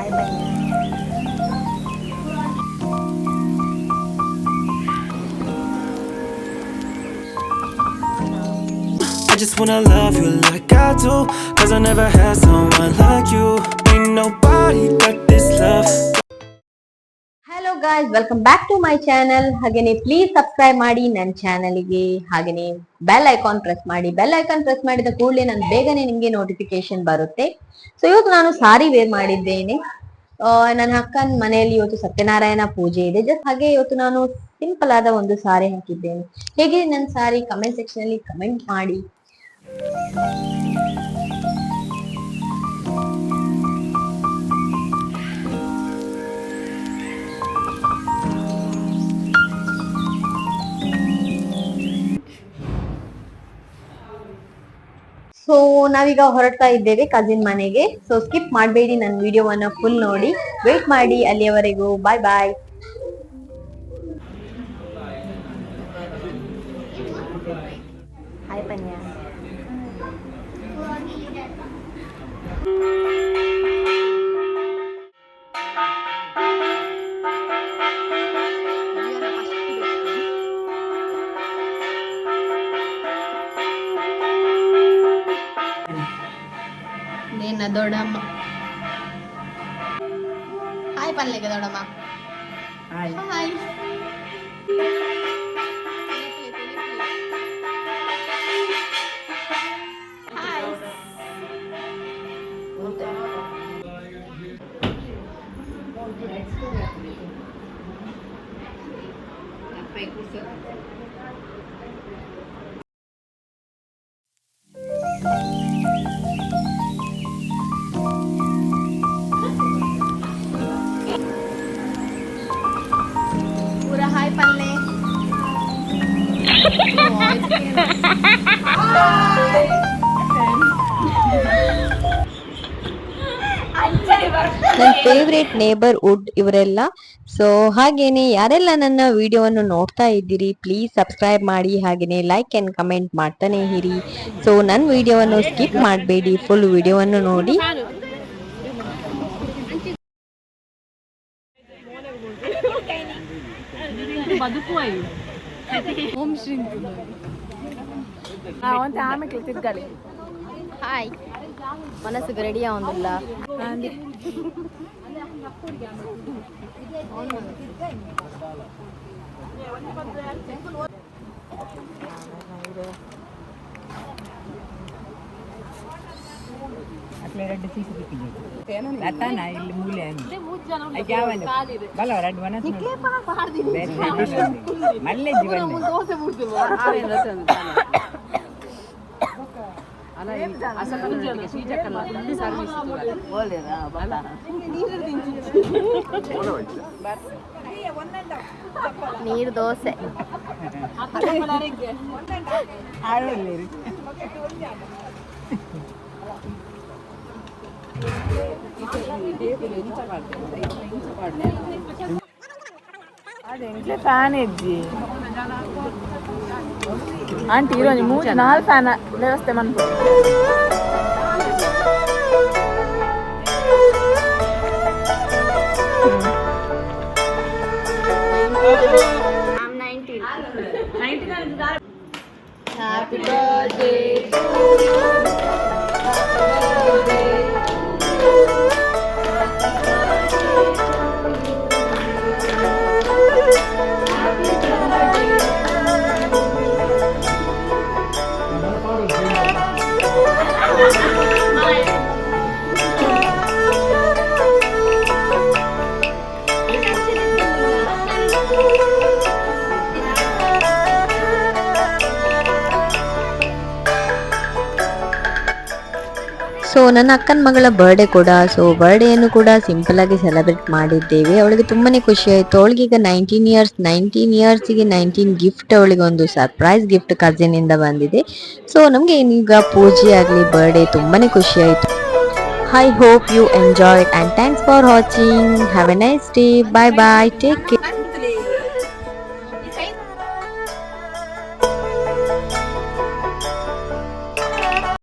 I just wanna love you like I do, 'cause I never had someone like you. Ain't nobody got this love. Hello guys, welcome back to my channel. ಹಾಗೇನೆ please subscribe ಮಾಡಿ ನನ್ನ ಚಾನೆಲ್ಗೆ. ಹಾಗೇನೆ bell icon press ಮಾಡಿ. Bell icon press ಮಾಡಿದ ಕೂಡಲೇ ನಾನು ಬೇಗನೆ ನಿಮಗೆ ನೋಟಿಫಿಕೇಶನ್ ಬರುತ್ತೆ. ಸೊ ಇವತ್ತು ನಾನು ಸಾರಿ ವೇರ್ ಮಾಡಿದ್ದೇನೆ. ನನ್ನ ಅಕ್ಕನ ಮನೆಯಲ್ಲಿ ಇವತ್ತು ಸತ್ಯನಾರಾಯಣ ಪೂಜೆ ಇದೆ. ಜಸ್ಟ್ ಹಾಗೆ ಇವತ್ತು ನಾನು ಸಿಂಪಲ್ ಆದ ಒಂದು ಸಾರಿ ಹಾಕಿದ್ದೇನೆ. ಹೇಗೆ ನನ್ನ ಸಾರಿ ಕಮೆಂಟ್ ಸೆಕ್ಷನ್ ಅಲ್ಲಿ ಕಮೆಂಟ್ ಮಾಡಿ. ಸೊ ನಾವೀಗ ಹೊರಡ್ತಾ ಇದ್ದೇವೆ ಕಸಿನ್ ಮನೆಗೆ. ಸೊ ಸ್ಕಿಪ್ ಮಾಡಬೇಡಿ, ನನ್ನ ವಿಡಿಯೋವನ್ನ ಫುಲ್ ನೋಡಿ, ವೇಟ್ ಮಾಡಿ ಅಲ್ಲಿಯವರೆಗೂ. ಬಾಯ್ ಬಾಯ್. ಹಾಯ್ ಪನ್ಯಾ. ದೊಡ್ಡಮ್ಮ ಹಾಯ್ ಪಲ್ಲೆಗೆ ದೊಡ್ಡಮ್ಮ ಹಾಯ್ ಹಾಯ್. ಹಾಯ್ ಪಲ್ಲೆ. ನನ್ನ ಫೇವ್ರೇಟ್ ನೇಬರ್ಹುಡ್ ಇವರೆಲ್ಲ. ಸೊ ಹಾಗೇನೆ ಯಾರೆಲ್ಲ ನನ್ನ ವಿಡಿಯೋವನ್ನು ನೋಡ್ತಾ ಇದ್ದೀರಿ, ಪ್ಲೀಸ್ ಸಬ್ಸ್ಕ್ರೈಬ್ ಮಾಡಿ, ಹಾಗೇನೆ ಲೈಕ್ ಅಂಡ್ ಕಮೆಂಟ್ ಮಾಡ್ತಾನೆ ಇರಿ. ಸೊ ನನ್ನ ವಿಡಿಯೋವನ್ನು ಸ್ಕಿಪ್ ಮಾಡಬೇಡಿ, ಫುಲ್ ವಿಡಿಯೋವನ್ನು ನೋಡಿ. ಹಾಯ್, ಮನಸ್ಸಿಗೆ ರೆಡಿ ಆಗೋದಿಲ್ಲ. ಎರಡು ಸೀಸು ಲತಾನ ಇಲ್ಲಿ ಮೂಲೆ ಬಲ ಎರಡು ಮಲ್ಲೆ ಜೀವನ ನೀರು ದೋಸೆ ಫ್ಯಾನ್ ಇದ್ದಿ ಆಂಟಿ ಇರೋ 3-4 ಫ್ಯಾನ್ ವ್ಯವಸ್ಥೆ ಮಾಡ್ಬೋದು. Happy birthday to you. So ನನ್ನ ಅಕ್ಕನ ಮಗಳ ಬರ್ಡೇ ಕೂಡ. ಸೊ ಬರ್ಡೇಯನ್ನು ಕೂಡ ಸಿಂಪಲ್ ಆಗಿ ಸೆಲೆಬ್ರೇಟ್ ಮಾಡಿದ್ದೇವೆ. ಅವಳಿಗೆ ತುಂಬಾನೇ ಖುಷಿ ಆಯ್ತು. ಅವಳಿಗೆ ಈಗ 19 ಇಯರ್ಸ್. 19 ಇಯರ್ಸ್ಗೆ 19 ಗಿಫ್ಟ್, ಅವಳಿಗೆ ಒಂದು ಸರ್ಪ್ರೈಸ್ ಗಿಫ್ಟ್ ಕಸಿನ್ ಇಂದ ಬಂದಿದೆ. ಸೊ ನಮ್ಗೆ ಈಗ ಪೂಜೆ ಆಗ್ಲಿ ಬರ್ಡೇ ತುಂಬಾನೇ ಖುಷಿ ಆಯ್ತು. I hope you enjoy and thanks for watching. Have a nice day. Bye bye. Take care.